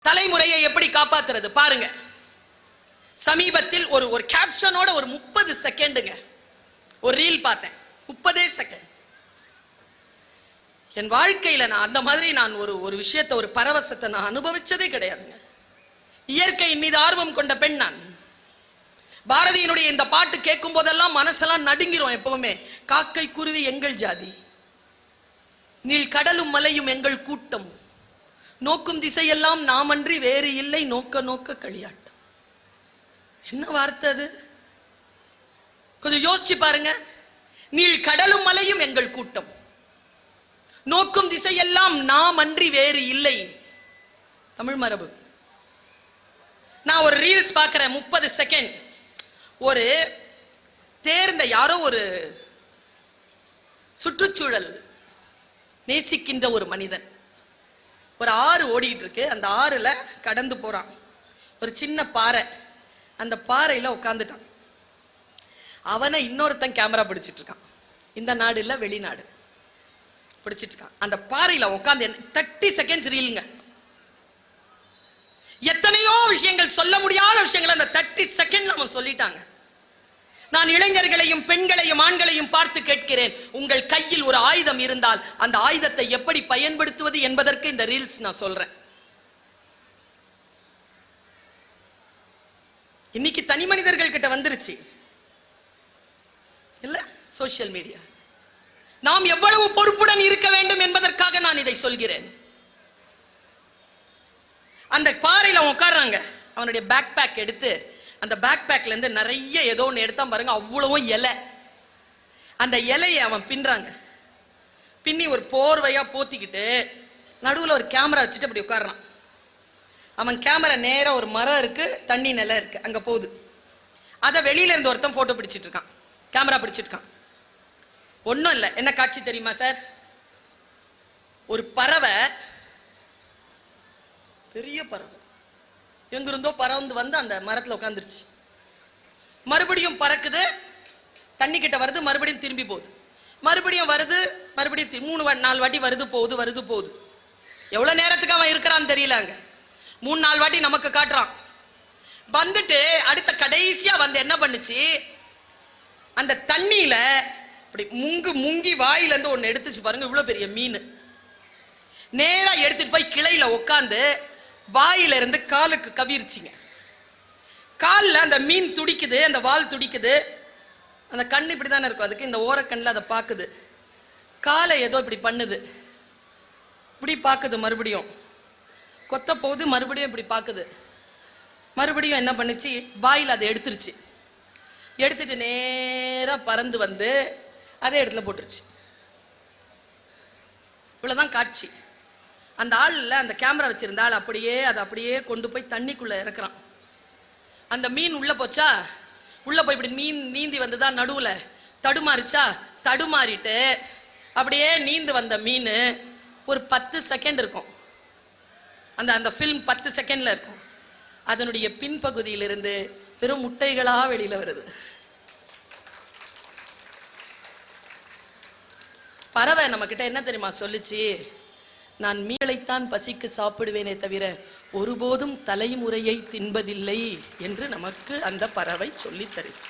தலைமுறையை எப்படி காப்பாத்துறது பாருங்க. சமீபத்தில் ஒரு கேப்ஷனோட ஒரு 30 செகண்டுங்க ஒரு ரீல் பார்த்தேன். 30 செகண்ட். என் வாழ்க்கையில நான் அந்த மாதிரி நான் ஒரு விஷயத்தை, ஒரு பரவசத்தை நான் அனுபவிச்சதே கிடையாதுங்க. இயற்கையின் மீது ஆர்வம் கொண்ட பெண் நான். பாரதியினுடைய இந்த பாட்டு கேட்கும் போதெல்லாம் மனசெல்லாம் நடுங்கிறோம். எப்பவுமே காக்கை குருவி எங்கள் ஜாதி, நீள் கடலும் மலையும் எங்கள் கூட்டம், நோக்கும் திசையெல்லாம் நாமன்றி வேறு இல்லை, நோக்க நோக்க களியாட்டம். என்ன வார்த்தை அது? கொஞ்சம் யோசிச்சு பாருங்க. நீள் கடலும் மலையும் எங்கள் கூட்டம், நோக்கும் திசையெல்லாம் நாம் அன்றி வேறு இல்லை. தமிழ் மரபு. நான் ஒரு ரீல்ஸ் பார்க்கிறேன் 30 செகண்ட். ஒரு தேர்ந்த யாரோ ஒரு சுற்றுச்சூழல் நேசிக்கின்ற ஒரு மனிதன், ஒரு ஆறு ஓடிட்டு இருக்கு, அந்த ஆறுல கடந்து போறான். ஒரு சின்ன பாறை, அந்த பாறையில உட்காந்துட்டான். அவனை இன்னொருத்தன் கேமரா பிடிச்சிட்டு இருக்கான். இந்த நாடு இல்ல, வெளிநாடு பிடிச்சிட்டு இருக்கான். அந்த பாறையில உட்காந்து 30 செகண்ட்ஸ் ரீலுங்க. எத்தனையோ விஷயங்கள், சொல்ல முடியாத விஷயங்கள் அந்த 30 செகண்ட்ல அவன் சொல்லிட்டாங்க. நான் இளைஞர்களையும் பெண்களையும் ஆண்களையும் பார்த்து கேட்கிறேன், உங்கள் கையில் ஒரு ஆயுதம் இருந்தால் அந்த ஆயுதத்தை எப்படி பயன்படுத்துவது என்பதற்கு இந்த ரீல்ஸ் நான் சொல்றேன். இன்னைக்கு தனி மனிதர்கள் கிட்ட வந்துருச்சு இல்ல சோசியல் மீடியா. நாம் எவ்வளவு பொறுப்புடன் இருக்க வேண்டும் என்பதற்காக நான் இதை சொல்கிறேன். அந்த பாறையில உட்கார்றாங்க. அவனுடைய பேக் பேக் எடுத்து, அந்த பேக் பேக்ல இருந்து நிறைய ஏதோ ஒன்று எடுத்தான் பாருங்க. அவ்வளவும் இலை. அந்த இலையை அவன் பின்றாங்க. பின்னி ஒரு போர்வையா போத்திக்கிட்டு நடுவில் ஒரு கேமரா வச்சுட்டு அப்படி உட்கார்றான். அவன் கேமரா நேரம் ஒரு மரம் இருக்கு, தண்ணி நிலம் இருக்கு, அங்க போகுது. அதை வெளியில இருந்து ஒருத்தன் போட்டோ பிடிச்சிட்டு இருக்கான், கேமரா பிடிச்சிட்டு இருக்கான். ஒன்றும் இல்லை. என்ன காட்சி தெரியுமா சார்? ஒரு பறவை, பெரிய பறவை, எங்கிருந்தோ பறந்து வந்து அந்த மரத்தில் உட்காந்துருச்சு. மறுபடியும் பறக்குது, தண்ணி கிட்ட வருது, மறுபடியும் திரும்பி போகுது, மறுபடியும் வருது, மறுபடியும் 3-4 வாட்டி வருது போகுது. எவ்வளவு நேரத்துக்கு அவன் இருக்கிறான்னு தெரியல. அங்க 3-4 வாட்டி நமக்கு காட்டுறான். வந்துட்டு அடுத்த கடைசியா வந்து என்ன பண்ணுச்சு, அந்த தண்ணியில அப்படி முங்கி வாயில இருந்து ஒன்னு எடுத்துச்சு பாருங்க. இவ்வளவு பெரிய மீன் நேரா எடுத்துட்டு போய் கிளையில உட்காந்து வாயில இருந்து காலுக்கு கவிர்ச்சிங்க. காலில் அந்த மீன் துடிக்குது, அந்த வால் துடிக்குது. அந்த கண் இப்படி தானே இருக்கும் அதுக்கு, இந்த ஓரக்கண்ணில் அதை பார்க்குது. காலை ஏதோ இப்படி பண்ணுது, இப்படி பார்க்குது, மறுபடியும் கொத்த போகுது, மறுபடியும் இப்படி பார்க்குது. மறுபடியும் என்ன பண்ணுச்சு, வாயில் அதை எடுத்துருச்சு. எடுத்துட்டு நேராக பறந்து வந்து அதே இடத்துல போட்டுருச்சு. இவ்வளோதான் காட்சி. அந்த ஆள்ல அந்த கேமரா வச்சிருந்த ஆள் அதை அப்படியே கொண்டு போய் தண்ணிக்குள்ள இறக்குறான். அந்த மீன் உள்ள போச்சா, உள்ள போய் இப்படி மீன் நீந்தி வந்துதான் நடுவுல தடுமாறிச்சா, தடுமாறிட்டு அப்படியே நீந்து வந்த மீன் ஒரு 10 செகண்ட் இருக்கும். அந்த ஃபில்ம் 10 செகண்ட்ல இருக்கும். அதனுடைய பின்பகுதியிலிருந்து வெறும் முட்டைகளா வெளியில வருது. பறவை நம்ம கிட்ட என்ன தெரியுமா சொல்லுச்சு, நான் மீளைத்தான் பசிக்கு சாப்பிடுவேனே தவிர ஒருபோதும் தலைமுறையை தின்பதில்லை என்று நமக்கு அந்த பறவை சொல்லித் தருது.